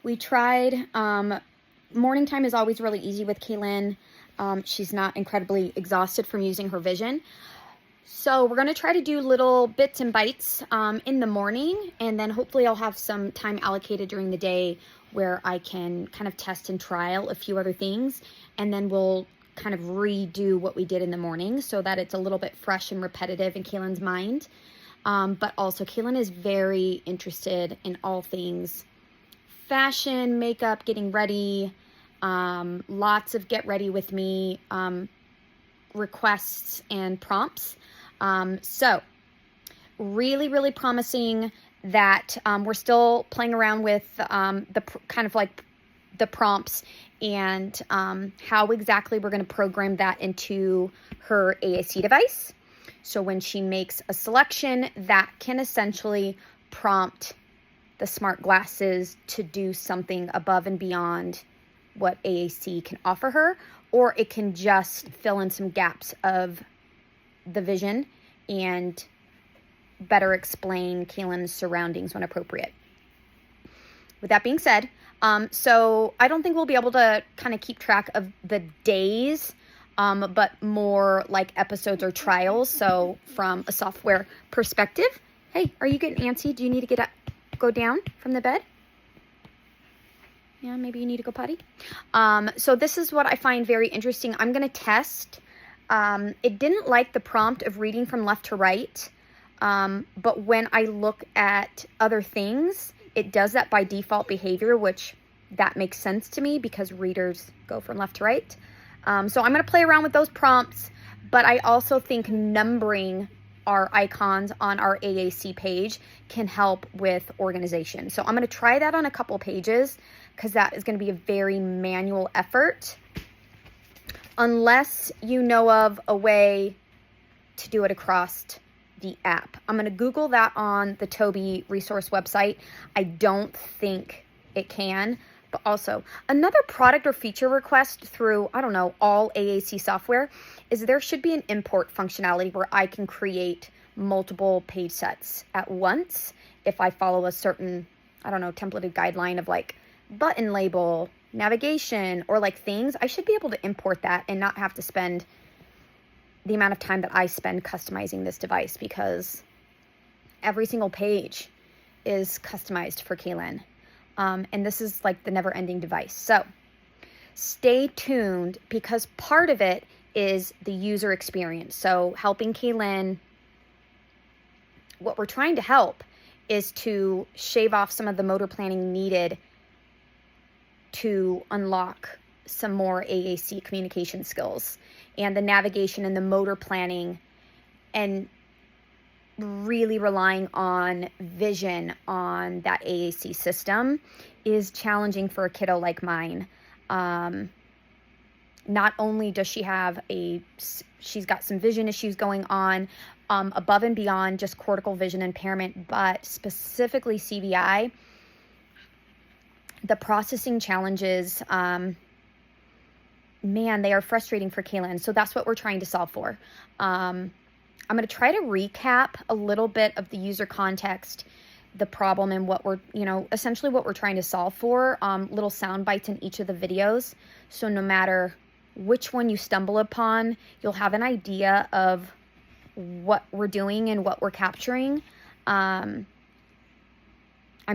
We tried, morning time is always really easy with Kaylin. She's not incredibly exhausted from using her vision. So we're going to try to do little bits and bites in the morning, and then hopefully I'll have some time allocated during the day where I can kind of test and trial a few other things, and then we'll kind of redo what we did in the morning so that it's a little bit fresh and repetitive in Kaylin's mind. But also Kaylin is very interested in all things fashion, makeup, getting ready, lots of get ready with me requests and prompts. So really, really promising that we're still playing around with the kind of like the prompts and how exactly we're going to program that into her AAC device. So when she makes a selection, that can essentially prompt the smart glasses to do something above and beyond what AAC can offer her, or it can just fill in some gaps of the vision and better explain Kaylin's surroundings when appropriate. With that being said, so I don't think we'll be able to kind of keep track of the days, but more like episodes or trials. So from a software perspective, hey, are you getting antsy? Do you need to get up, go down from the bed? Yeah, maybe you need to go potty. So this is what I find very interesting. I'm going to test. It didn't like the prompt of reading from left to right, but when I look at other things, it does that by default behavior, which that makes sense to me because readers go from left to right. So I'm going to play around with those prompts, but I also think numbering our icons on our AAC page can help with organization. So I'm going to try that on a couple pages because that is going to be a very manual effort. Unless you know of a way to do it across the app. I'm going to Google that on the Tobii resource website. I don't think it can. But also, another product or feature request through, I don't know, all AAC software is there should be an import functionality where I can create multiple page sets at once if I follow a certain, I don't know, templated guideline of like button label, navigation, or like things. I should be able to import that and not have to spend the amount of time that I spend customizing this device because every single page is customized for Kaylin. And this is like the never-ending device. So stay tuned because part of it is the user experience. So helping Kaylin, what we're trying to help is to shave off some of the motor planning needed to unlock some more AAC communication skills and the navigation and the motor planning, and really relying on vision on that AAC system is challenging for a kiddo like mine. Not only does she have she's got some vision issues going on above and beyond just cortical vision impairment, but specifically CVI, the processing challenges, man, they are frustrating for Kaylin. So that's what we're trying to solve for. I'm going to try to recap a little bit of the user context, the problem, and what we're, essentially what we're trying to solve for, little sound bites in each of the videos. So no matter which one you stumble upon, you'll have an idea of what we're doing and what we're capturing. I'm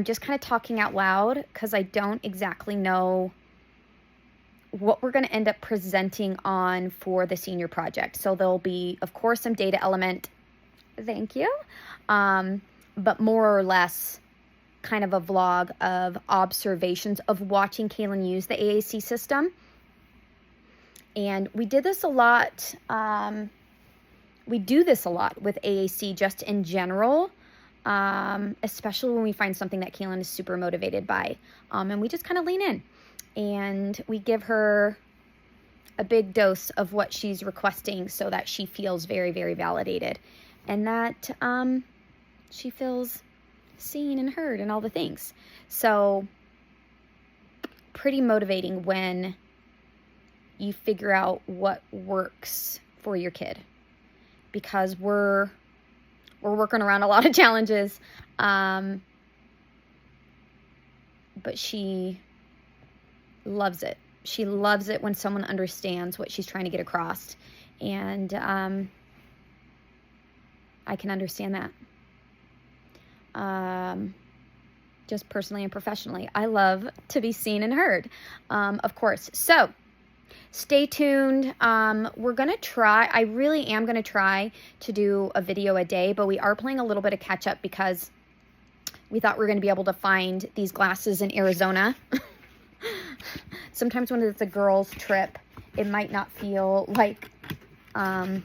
just kind of talking out loud because I don't exactly know what we're going to end up presenting on for the senior project. So there'll be, of course, some data element. Thank you. But more or less kind of a vlog of observations of watching Kaylin use the AAC system. And we did this a lot. We do this a lot with AAC just in general, especially when we find something that Kaylin is super motivated by. And we just kind of lean in. And we give her a big dose of what she's requesting so that she feels very, very validated. And that she feels seen and heard and all the things. So pretty motivating when you figure out what works for your kid. Because we're working around a lot of challenges. But but she loves it. She loves it when someone understands what she's trying to get across. And I can understand that. Just personally and professionally. I love to be seen and heard, of course. So stay tuned. We're going to try, I really am going to try to do a video a day, but we are playing a little bit of catch up because we thought we were going to be able to find these glasses in Arizona. Sometimes when it's a girls' trip, it might not feel like time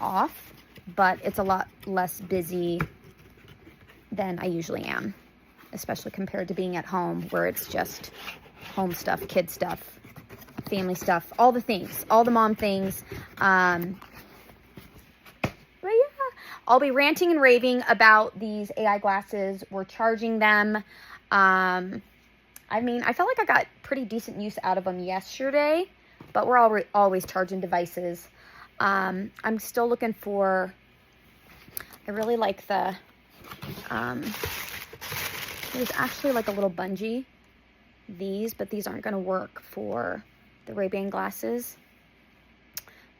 off, but it's a lot less busy than I usually am, especially compared to being at home where it's just home stuff, kid stuff, family stuff, all the things, all the mom things. But yeah, I'll be ranting and raving about these AI glasses. We're charging them. I mean, I felt like I got pretty decent use out of them yesterday, but we're always charging devices. I'm still looking for, I really like the, there's actually like a little bungee, but these aren't going to work for the Ray-Ban glasses.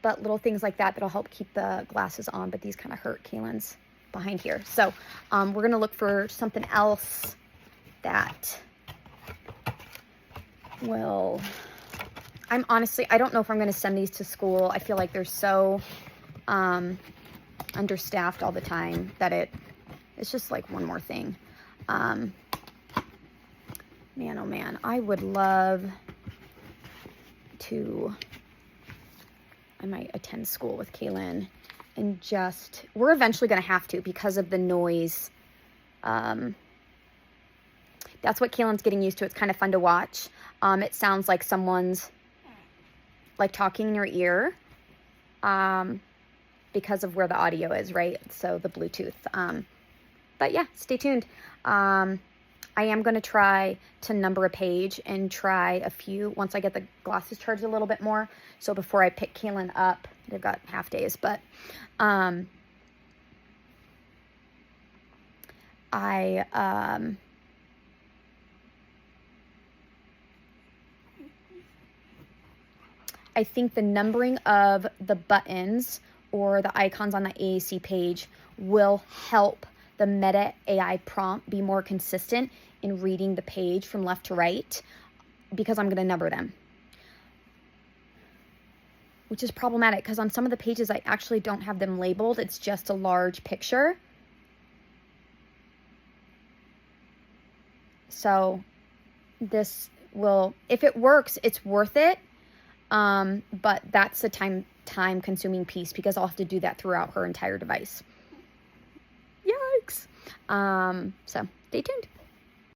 But little things like that that'll help keep the glasses on, but these kind of hurt Kaylin's behind here. So we're going to look for something else that will, I don't know if I'm going to send these to school. I feel like they're so understaffed all the time that it's just like one more thing. Man, oh man, I would love to, I might attend school with Kaylin and just, we're eventually going to have to because of the noise. That's what Kaylin's getting used to. It's kind of fun to watch. It sounds like someone's like talking in your ear because of where the audio is, right? So the Bluetooth. But yeah, stay tuned. I am going to try to number a page and try a few once I get the glasses charged a little bit more. So before I pick Kaylin up, they've got half days, but I think the numbering of the buttons or the icons on the AAC page will help the Meta AI prompt be more consistent in reading the page from left to right because I'm going to number them. Which is problematic because on some of the pages I actually don't have them labeled. It's just a large picture. So this will, if it works, it's worth it. But that's the time consuming piece because I'll have to do that throughout her entire device. Yikes. So stay tuned.